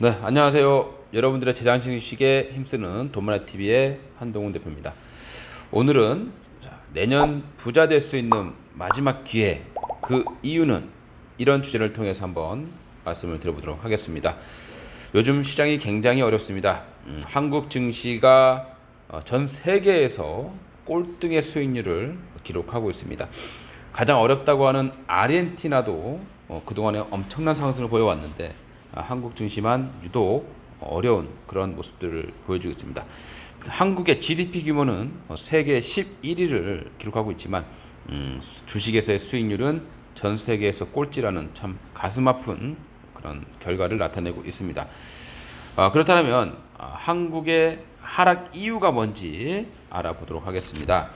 네, 안녕하세요. 여러분들의 제장식에 힘쓰는 돈만화TV의 한동훈 대표입니다. 오늘은 내년 부자 될 수 있는 마지막 기회, 그 이유는, 이런 주제를 통해서 한번 말씀을 드려보도록 하겠습니다. 요즘 시장이 굉장히 어렵습니다. 한국 증시가 전 세계에서 꼴등의 수익률을 기록하고 있습니다. 가장 어렵다고 하는 아르헨티나도 그동안에 엄청난 상승을 보여왔는데 한국 증시만 유독 어려운 그런 모습들을 보여주고 있습니다. 한국의 GDP 규모는 세계 11위를 기록하고 있지만 주식에서의 수익률은 전 세계에서 꼴찌라는 참 가슴 아픈 그런 결과를 나타내고 있습니다. 그렇다면 한국의 하락 이유가 뭔지 알아보도록 하겠습니다.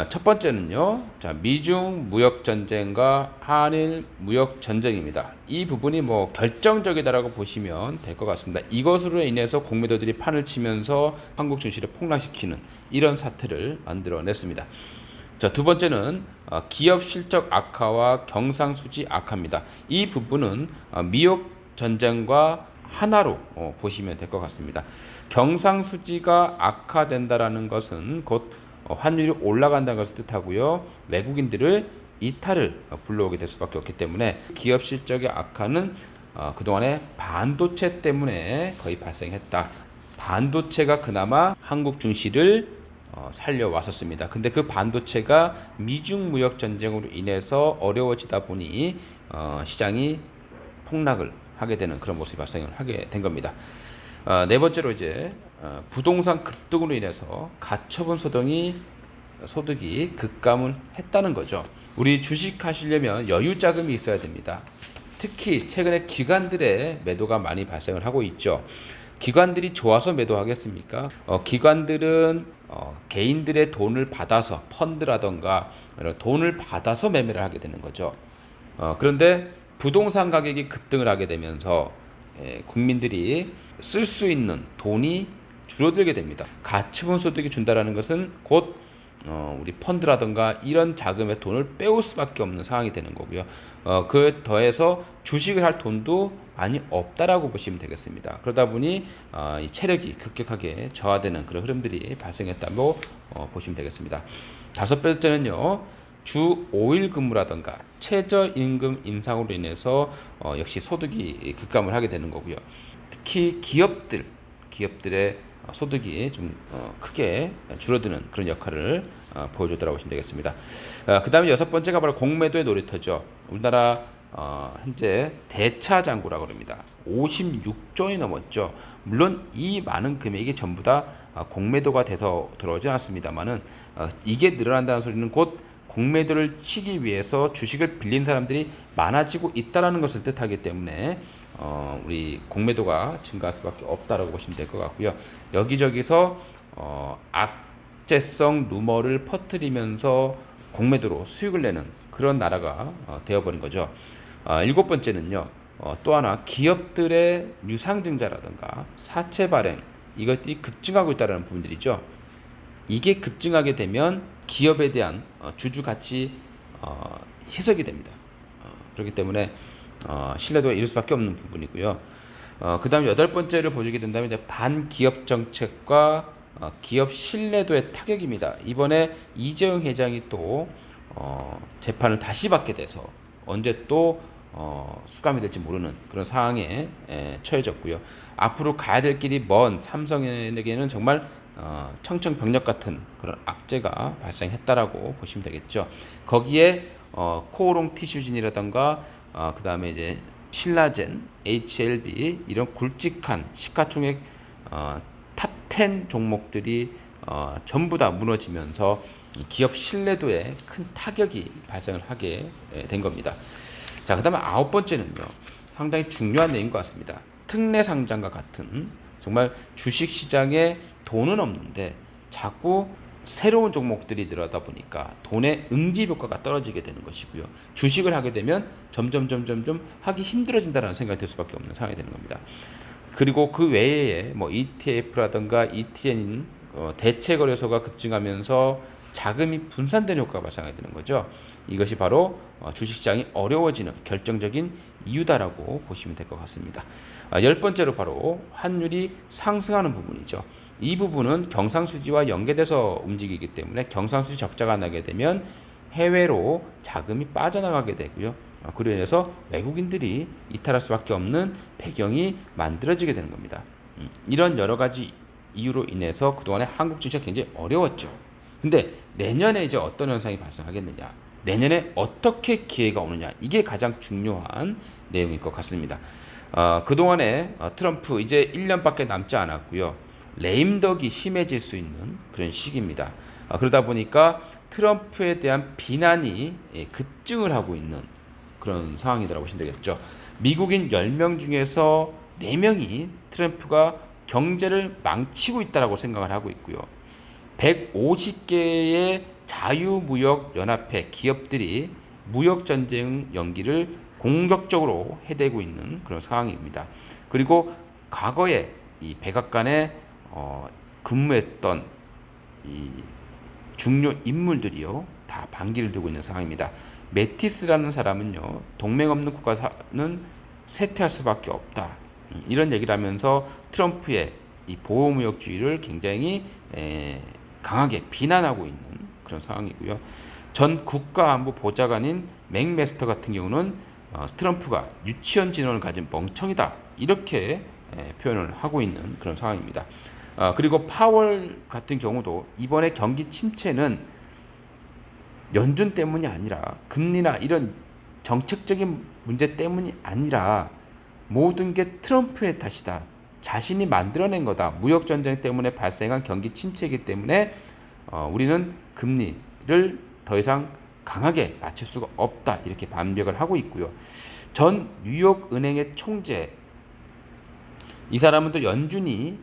첫 번째는요, 미중 무역 전쟁과 한일 무역 전쟁입니다. 이 부분이 결정적이다라고 보시면 될 것 같습니다. 이것으로 인해서 공매도들이 판을 치면서 한국 증시를 폭락시키는 이런 사태를 만들어냈습니다. 두 번째는 기업 실적 악화와 경상수지 악화입니다. 이 부분은 미역 전쟁과 하나로 보시면 될 것 같습니다. 경상수지가 악화된다라는 것은 곧 환율이 올라간다는 것을 뜻하고요. 외국인들을 이탈을 불러오게 될 수밖에 없기 때문에 기업 실적의 악화는 그동안에 반도체 때문에 거의 발생했다. 반도체가 그나마 한국 증시를 살려왔었습니다. 근데 그 반도체가 미중 무역 전쟁으로 인해서 어려워지다 보니 시장이 폭락을 하게 되는 그런 모습이 발생을 하게 된 겁니다. 네 번째로 이제 부동산 급등으로 인해서 가처분 소득이 급감을 했다는 거죠. 우리 주식 하시려면 여유 자금이 있어야 됩니다. 특히 최근에 기관들의 매도가 많이 발생을 하고 있죠. 기관들이 좋아서 매도하겠습니까? 기관들은 개인들의 돈을 받아서 펀드라던가 돈을 받아서 매매를 하게 되는 거죠. 그런데 부동산 가격이 급등을 하게 되면서 국민들이 쓸 수 있는 돈이 줄어들게 됩니다. 가처분 소득이 준다라는 것은 곧 우리 펀드라든가 이런 자금의 돈을 빼올 수밖에 없는 상황이 되는 거고요. 그 더해서 주식을 할 돈도 많이 없다라고 보시면 되겠습니다. 그러다 보니 이 체력이 급격하게 저하되는 그런 흐름들이 발생했다고 보시면 되겠습니다. 다섯 번째는요. 주 5일 근무라든가 최저임금 인상으로 인해서 역시 소득이 급감을 하게 되는 거고요. 특히 기업들의 소득이 좀 크게 줄어드는 그런 역할을 보여주더라고 보시면 되겠습니다. 그 다음에 여섯 번째가 바로 공매도의 놀이터죠. 우리나라 현재 대차 잔고라고 합니다. 56조 원이 넘었죠. 물론 이 많은 금액이 전부 다 공매도가 돼서 들어오지 않았습니다만은 이게 늘어난다는 소리는 곧 공매도를 치기 위해서 주식을 빌린 사람들이 많아지고 있다는 것을 뜻하기 때문에 우리 공매도가 증가할 수밖에 없다라고 보시면 될 것 같고요. 여기저기서 악재성 루머를 퍼뜨리면서 공매도로 수익을 내는 그런 나라가 되어버린 거죠. 일곱 번째는요. 또 하나 기업들의 유상증자라든가 사채 발행 이것들이 급증하고 있다는 부분들이죠. 이게 급증하게 되면 기업에 대한 주주 가치 해석이 됩니다. 그렇기 때문에 신뢰도가 이를 수밖에 없는 부분이고요. 그 다음 여덟 번째를 보시게 된다면 이제 반기업 정책과 기업 신뢰도의 타격입니다. 이번에 이재용 회장이 또 재판을 다시 받게 돼서 언제 또 수감이 될지 모르는 그런 상황에 처해졌고요. 앞으로 가야 될 길이 먼 삼성에게는 정말 청천벽력 같은 그런 악재가 발생했다라고 보시면 되겠죠. 거기에 코오롱 티슈진이라던가 그 다음에 이제 신라젠, HLB 이런 굵직한 시가총액 탑10 종목들이 전부 다 무너지면서 기업 신뢰도에 큰 타격이 발생을 하게 된 겁니다. 자, 그 다음에 아홉 번째는요. 상당히 중요한 내용인 것 같습니다. 특례 상장과 같은 정말 주식시장에 돈은 없는데 자꾸 새로운 종목들이 늘어나다 보니까 돈의 응집효과가 떨어지게 되는 것이고요. 주식을 하게 되면 점점 하기 힘들어진다는 생각이 들 수밖에 없는 상황이 되는 겁니다. 그리고 그 외에 ETF라든가 ETN 대체거래소가 급증하면서 자금이 분산되는 효과가 발생하게 되는 거죠. 이것이 바로 주식시장이 어려워지는 결정적인 이유다라고 보시면 될 것 같습니다. 10번째로 바로 환율이 상승하는 부분이죠. 이 부분은 경상수지와 연계돼서 움직이기 때문에 경상수지 적자가 나게 되면 해외로 자금이 빠져나가게 되고요. 그로 인해서 외국인들이 이탈할 수밖에 없는 배경이 만들어지게 되는 겁니다. 이런 여러 가지 이유로 인해서 그동안에 한국 증시가 굉장히 어려웠죠. 근데 내년에 이제 어떤 현상이 발생하겠느냐, 내년에 어떻게 기회가 오느냐, 이게 가장 중요한 내용일 것 같습니다. 그동안에 트럼프 이제 1년밖에 남지 않았고요. 레임덕이 심해질 수 있는 그런 시기입니다. 그러다 보니까 트럼프에 대한 비난이 급증을 하고 있는 그런 상황이라고 보시면 되겠죠. 미국인 10명 중에서 4명이 트럼프가 경제를 망치고 있다고 생각을 하고 있고요. 150개의 자유무역연합회 기업들이 무역전쟁 연기를 공격적으로 해대고 있는 그런 상황입니다. 그리고 과거에 이 백악관에 근무했던 이 중요 인물들이요, 다 반기를 들고 있는 상황입니다. 메티스라는 사람은요, 동맹 없는 국가는 쇠퇴할 수밖에 없다, 이런 얘기를 하면서 트럼프의 이 보호무역주의를 굉장히 강하게 비난하고 있는 그런 상황이고요. 전 국가안보 보좌관인 맥메스터 같은 경우는 트럼프가 유치원 진원을 가진 멍청이다, 이렇게 표현을 하고 있는 그런 상황입니다. 그리고 파월 같은 경우도 이번에 경기 침체는 연준 때문이 아니라 금리나 이런 정책적인 문제 때문이 아니라 모든 게 트럼프의 탓이다, 자신이 만들어낸 거다, 무역전쟁 때문에 발생한 경기 침체이기 때문에 우리는 금리를 더 이상 강하게 낮출 수가 없다, 이렇게 반박을 하고 있고요. 전 뉴욕은행의 총재, 이 사람은 또 연준이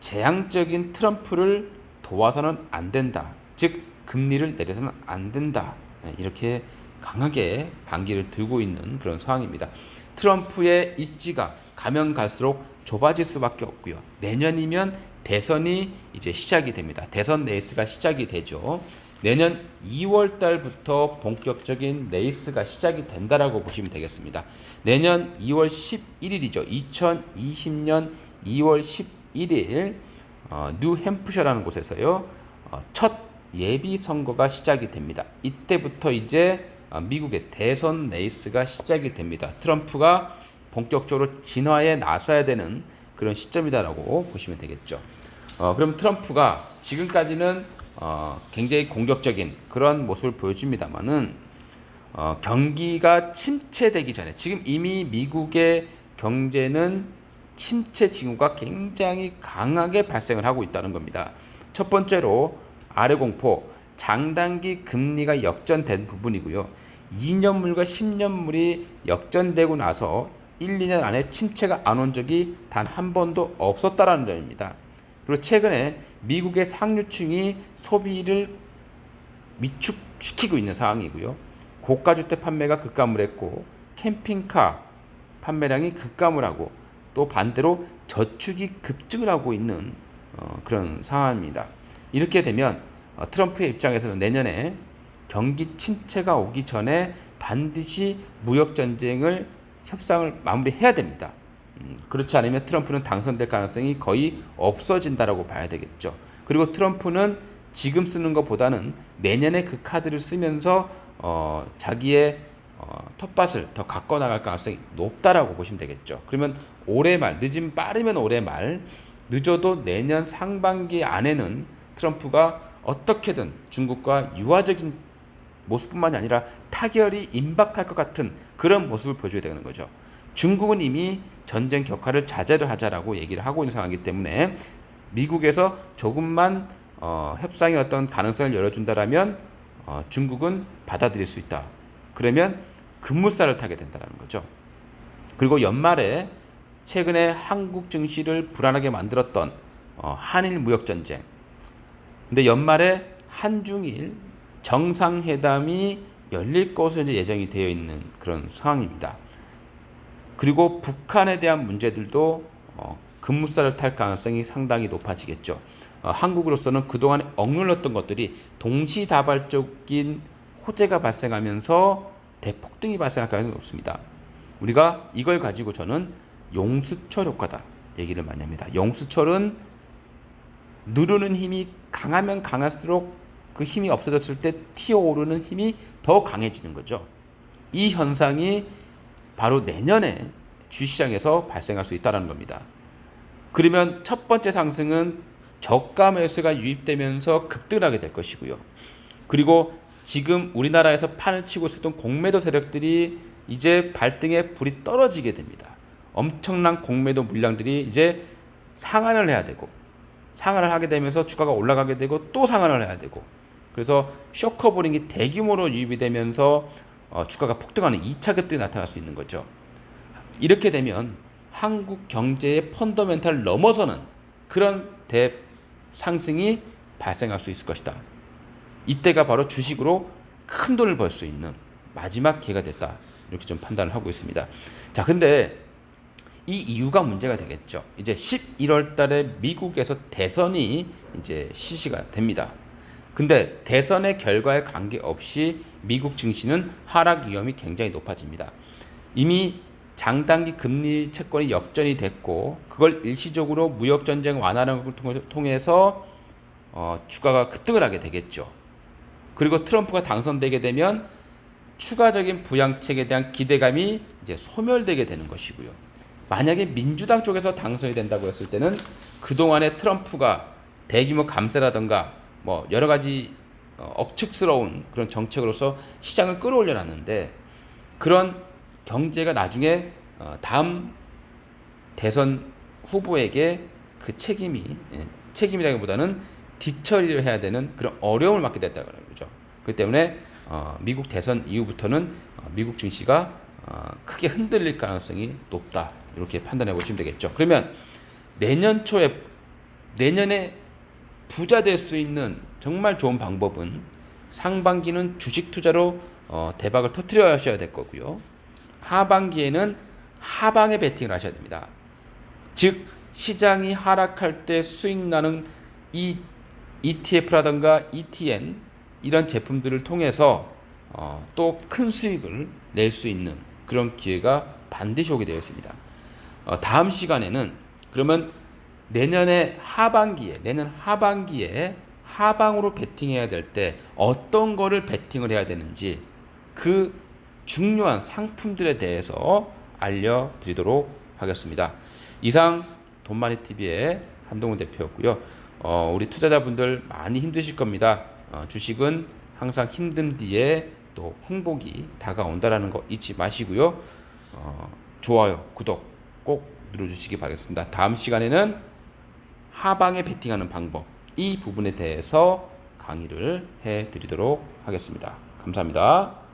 재앙적인 트럼프를 도와서는 안 된다, 즉 금리를 내려서는 안 된다, 이렇게 강하게 반기를 들고 있는 그런 상황입니다. 트럼프의 입지가 가면 갈수록 좁아질 수밖에 없고요. 내년이면 대선이 이제 시작이 됩니다. 대선 레이스가 시작이 되죠. 내년 2월 달부터 본격적인 레이스가 시작이 된다라고 보시면 되겠습니다. 내년 2월 11일이죠. 2020년 2월 11일 뉴햄프셔라는 곳에서요, 첫 예비 선거가 시작이 됩니다. 이때부터 이제 미국의 대선 레이스가 시작이 됩니다. 트럼프가 본격적으로 진화에 나서야 되는 그런 시점이다라고 보시면 되겠죠. 그럼 트럼프가 지금까지는 굉장히 공격적인 그런 모습을 보여줍니다만은 경기가 침체되기 전에, 지금 이미 미국의 경제는 침체 징후가 굉장히 강하게 발생을 하고 있다는 겁니다. 첫 번째로 아래 공포, 장단기 금리가 역전된 부분이고요. 2년물과 10년물이 역전되고 나서 1, 2년 안에 침체가 안 온 적이 단 한 번도 없었다라는 점입니다. 그리고 최근에 미국의 상류층이 소비를 위축시키고 있는 상황이고요. 고가주택 판매가 급감을 했고 캠핑카 판매량이 급감을 하고 또 반대로 저축이 급증을 하고 있는 그런 상황입니다. 이렇게 되면 트럼프의 입장에서는 내년에 경기 침체가 오기 전에 반드시 무역전쟁을 협상을 마무리해야 됩니다. 그렇지 않으면 트럼프는 당선될 가능성이 거의 없어진다라고 봐야 되겠죠. 그리고 트럼프는 지금 쓰는 것보다는 내년에 그 카드를 쓰면서 자기의 텃밭을 더 가꿔 나갈 가능성이 높다라고 보시면 되겠죠. 그러면 올해 말, 빠르면 올해 말, 늦어도 내년 상반기 안에는 트럼프가 어떻게든 중국과 유화적인 모습뿐만이 아니라 타결이 임박할 것 같은 그런 모습을 보여줘야 되는 거죠. 중국은 이미 전쟁 격화를 자제를 하자라고 얘기를 하고 있는 상황이기 때문에 미국에서 조금만 협상의 어떤 가능성을 열어준다라면 중국은 받아들일 수 있다. 그러면 급물살을 타게 된다는 거죠. 그리고 연말에 최근에 한국 증시를 불안하게 만들었던 한일 무역전쟁, 근데 연말에 한중일 정상회담이 열릴 것으로 이제 예정이 되어 있는 그런 상황입니다. 그리고 북한에 대한 문제들도 급물살을 탈 가능성이 상당히 높아지겠죠. 한국으로서는 그동안에 억눌렀던 것들이 동시다발적인 호재가 발생하면서 대폭등이 발생할 가능성이 높습니다. 우리가 이걸 가지고 저는 용수철 효과다 얘기를 많이 합니다. 용수철은 누르는 힘이 강하면 강할수록 그 힘이 없어졌을 때 튀어오르는 힘이 더 강해지는 거죠. 이 현상이 바로 내년에 주시장에서 발생할 수 있다는 겁니다. 그러면 첫 번째 상승은 저가 매수가 유입되면서 급등하게 될 것이고요. 그리고 지금 우리나라에서 판을 치고 있었던 공매도 세력들이 이제 발등에 불이 떨어지게 됩니다. 엄청난 공매도 물량들이 이제 상한을 해야 되고, 상한을 하게 되면서 주가가 올라가게 되고 또 상한을 해야 되고, 그래서 쇼커버링이 대규모로 유입이 되면서 주가가 폭등하는 2차 급등이 나타날 수 있는 거죠. 이렇게 되면 한국 경제의 펀더멘탈을 넘어서는 그런 대상승이 발생할 수 있을 것이다. 이때가 바로 주식으로 큰 돈을 벌 수 있는 마지막 기회가 됐다. 이렇게 좀 판단을 하고 있습니다. 자, 근데 이 이유가 문제가 되겠죠. 이제 11월 달에 미국에서 대선이 이제 실시가 됩니다. 근데 대선의 결과에 관계없이 미국 증시는 하락 위험이 굉장히 높아집니다. 이미 장단기 금리 채권이 역전이 됐고, 그걸 일시적으로 무역 전쟁 완화하는 걸 통해서 주가가 급등을 하게 되겠죠. 그리고 트럼프가 당선되게 되면 추가적인 부양책에 대한 기대감이 이제 소멸되게 되는 것이고요. 만약에 민주당 쪽에서 당선이 된다고 했을 때는 그동안에 트럼프가 대규모 감세라든가 뭐 여러 가지 억측스러운 그런 정책으로서 시장을 끌어올려 놨는데, 그런 경제가 나중에 다음 대선 후보에게 그 책임이라기보다는 뒤처리를 해야 되는 그런 어려움을 맞게 됐다는 거죠. 그렇기 때문에 미국 대선 이후부터는 미국 증시가 크게 흔들릴 가능성이 높다, 이렇게 판단해 보시면 되겠죠. 그러면 내년에 부자 될 수 있는 정말 좋은 방법은 상반기는 주식 투자로 대박을 터뜨려 하셔야 될 거고요. 하반기에는 하방에 베팅을 하셔야 됩니다. 즉 시장이 하락할 때 수익 나는 이 ETF라든가 ETN 이런 제품들을 통해서 또 큰 수익을 낼 수 있는 그런 기회가 반드시 오게 되어 있습니다. 다음 시간에는 그러면 내년 하반기에 하방으로 베팅해야 될 때 어떤 거를 베팅을 해야 되는지 그 중요한 상품들에 대해서 알려드리도록 하겠습니다. 이상 돈마니TV의 한동훈 대표였고요. 우리 투자자분들 많이 힘드실 겁니다. 주식은 항상 힘든 뒤에 또 행복이 다가온다라는 거 잊지 마시고요. 좋아요, 구독 꼭 눌러주시기 바라겠습니다. 다음 시간에는 하방에 베팅하는 방법, 이 부분에 대해서 강의를 해드리도록 하겠습니다. 감사합니다.